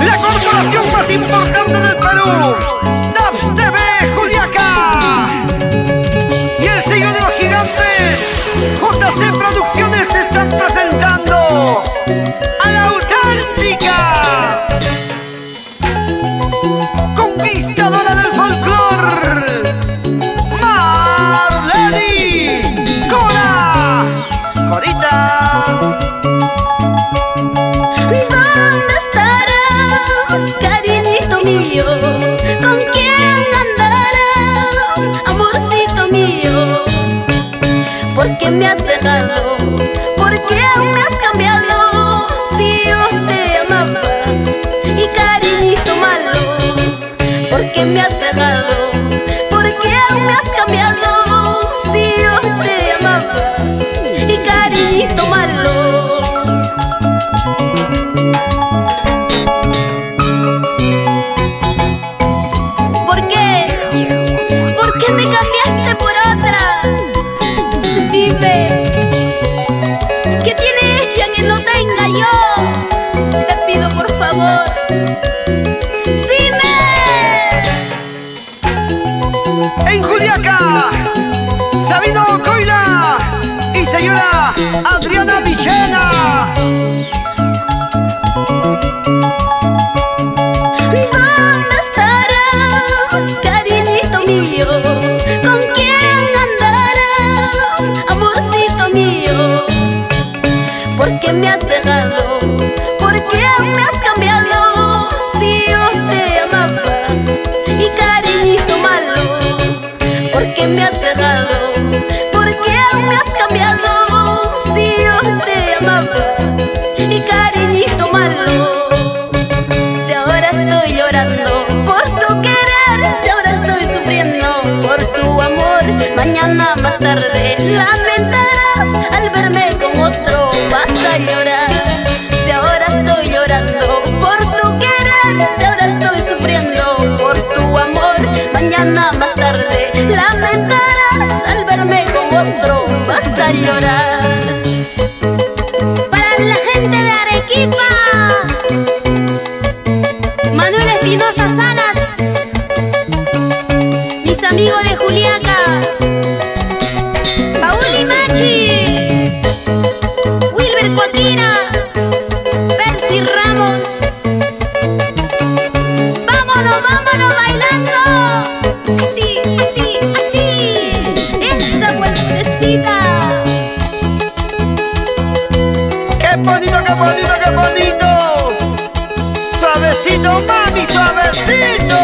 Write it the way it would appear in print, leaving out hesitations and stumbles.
La corporación más importante del Perú, DAPS TV Juliaca, y el sello de los gigantes, JC Producciones, están presentando a la auténtica conquistadora del folclore, Marleny Cora. Corita. ¿Dónde estarás, cariñito mío? ¿Con quién andarás, amorcito mío? ¿Por qué me has dejado? ¿Por qué me has cambiado? Si yo te amaba, y cariñito malo, ¿por qué me has dejado? ¿Por qué me has cambiado? Si yo te amaba, y cariñito malo. ¿Por qué me cambiaste por otra? Dime, ¿qué tiene ella que no tenga yo? Te pido por favor, dime. En Juliaca, Sabino Coila y señora Adriana Villena. ¿Dónde estarás, cariñito mío? ¿Con quién andarás, amorcito mío? ¿Por qué me has dejado? ¿Por qué me has cambiado? Si yo te amaba, y cariñito malo, ¿por qué me has dejado? ¿Por qué me has cambiado? Si yo te amaba, y cariñito malo. Si ahora estoy llorando por tu querer, si ahora estoy sufriendo por tu amor, mañana más tarde lamentarás al verme con otro, vas a llorar. Si ahora estoy llorando por tu querer, si ahora estoy sufriendo por tu amor, mañana más tarde lamentarás al verme con otro, vas a llorar. Para la gente de Arequipa, Manuel Espinosa Salas, mis amigos de Juliaca, Paul y Machi, Wilber Cotina, Percy Ramos. Vámonos, vámonos bailando, así, así, así, esta vueltecita. ¡Qué bonito, qué bonito, qué bonito! Suavecito, mami, suavecito.